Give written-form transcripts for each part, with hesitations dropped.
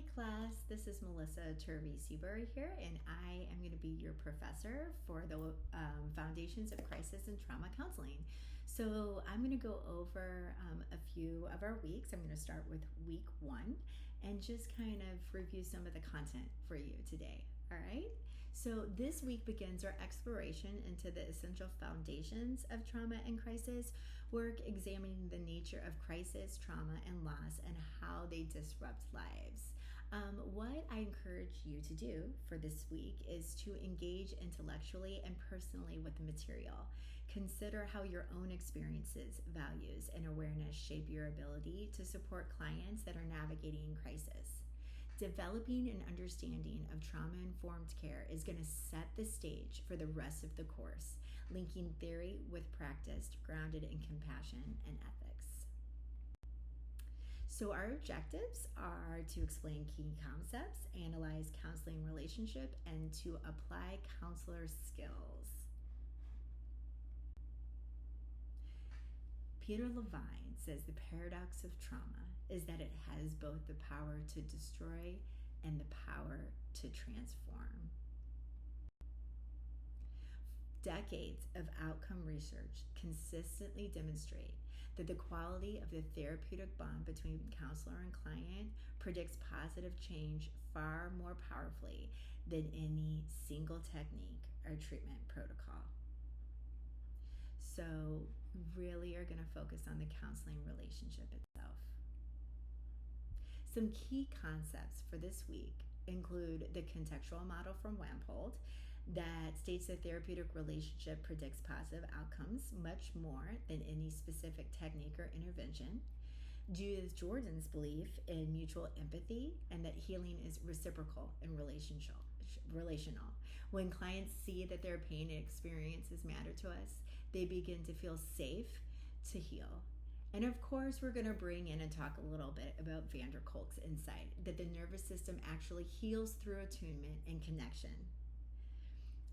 Hi class, this is Melissa Turvey-Seabury here, and I am going to be your professor for the Foundations of Crisis and Trauma Counseling. So I'm going to go over a few of our weeks. I'm going to start with week 1 and just kind of review some of the content for you today. All right, so this week begins our exploration into the essential foundations of trauma and crisis work, examining the nature of crisis, trauma, and loss, and how they disrupt lives. What I encourage you to do for this week is to engage intellectually and personally with the material. Consider how your own experiences, values, and awareness shape your ability to support clients that are navigating crisis. Developing an understanding of trauma-informed care is going to set the stage for the rest of the course, linking theory with practice grounded in compassion and ethics. So our objectives are to explain key concepts, analyze counseling relationship, and to apply counselor skills. Peter Levine says the paradox of trauma is that it has both the power to destroy and the power to transform. Decades of outcome research consistently demonstrate that the quality of the therapeutic bond between counselor and client predicts positive change far more powerfully than any single technique or treatment protocol. So we really are going to focus on the counseling relationship itself. Some key concepts for this week include the contextual model from Wampold that states the therapeutic relationship predicts positive outcomes much more than any specific technique or intervention. Judith Jordan's belief in mutual empathy and that healing is reciprocal and relational. When clients see that their pain and experiences matter to us, they begin to feel safe to heal. And of course, we're going to bring in and talk a little bit about van der Kolk's insight that the nervous system actually heals through attunement and connection.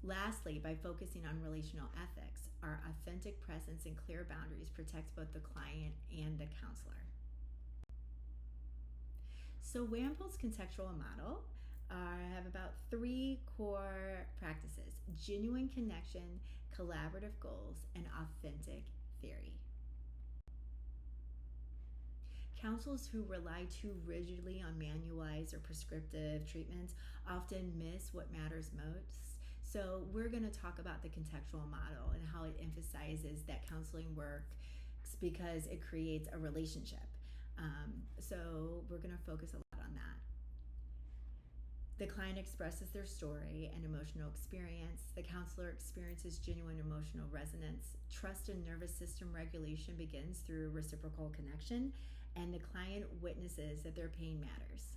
Lastly, by focusing on relational ethics, our authentic presence and clear boundaries protect both the client and the counselor. So Wampold's contextual model have about 3 core practices: genuine connection, collaborative goals, and authentic theory. Counselors who rely too rigidly on manualized or prescriptive treatments often miss what matters most. So we're going to talk about the contextual model and how it emphasizes that counseling works because it creates a relationship. So we're going to focus a lot on that. The client expresses their story and emotional experience. The counselor experiences genuine emotional resonance. Trust and nervous system regulation begins through reciprocal connection, and the client witnesses that their pain matters.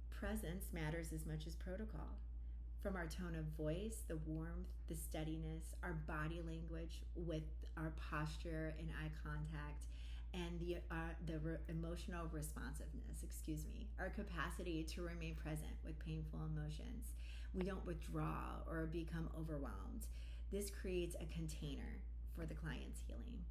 Presence matters as much as protocol. From our tone of voice, the warmth, the steadiness, our body language with our posture and eye contact, and the emotional responsiveness, our capacity to remain present with painful emotions. We don't withdraw or become overwhelmed. This creates a container for the client's healing.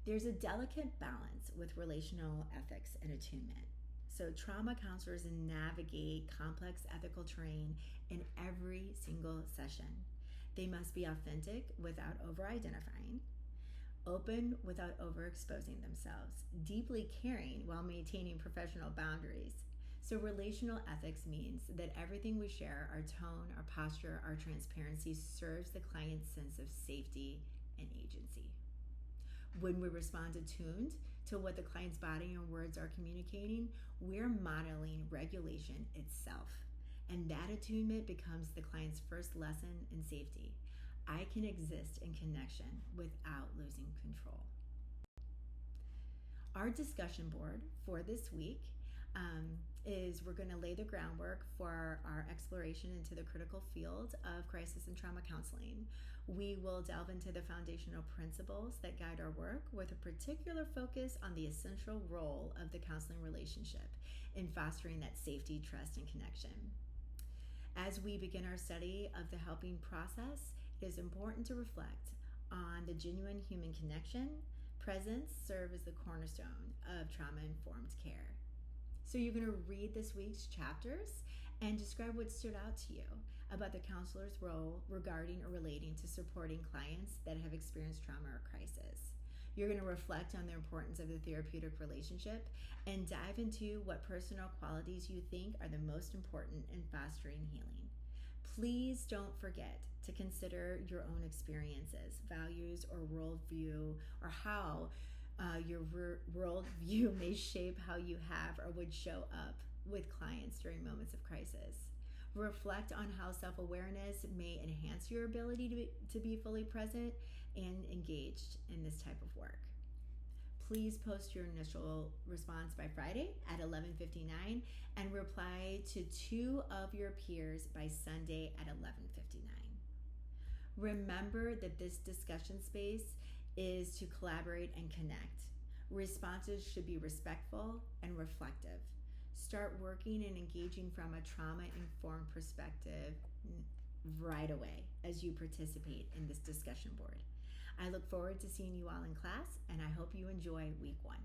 There's a delicate balance with relational ethics and attunement. So trauma counselors navigate complex ethical terrain in every single session. They must be authentic without over-identifying, open without overexposing themselves, deeply caring while maintaining professional boundaries. So relational ethics means that everything we share, our tone, our posture, our transparency, serves the client's sense of safety and agency. When we respond attuned to what the client's body and words are communicating, we're modeling regulation itself. And that attunement becomes the client's first lesson in safety. I can exist in connection without losing control. Our discussion board for this week is we're going to lay the groundwork for our exploration into the critical field of crisis and trauma counseling. We will delve into the foundational principles that guide our work with a particular focus on the essential role of the counseling relationship in fostering that safety, trust, and connection. As we begin our study of the helping process, it is important to reflect on the genuine human connection, Presence serve as the cornerstone of trauma-informed care. So you're going to read this week's chapters and describe what stood out to you about the counselor's role regarding or relating to supporting clients that have experienced trauma or crisis. You're going to reflect on the importance of the therapeutic relationship and dive into what personal qualities you think are the most important in fostering healing. Please don't forget to consider your own experiences, values, or worldview, or how your worldview may shape how you have or would show up with clients during moments of crisis. Reflect on how self-awareness may enhance your ability to be fully present and engaged in this type of work. Please post your initial response by Friday at 11:59 and reply to 2 of your peers by Sunday at 11:59. Remember that this discussion space is to collaborate and connect. Responses should be respectful and reflective. Start working and engaging from a trauma-informed perspective right away as you participate in this discussion board. I look forward to seeing you all in class, and I hope you enjoy week 1.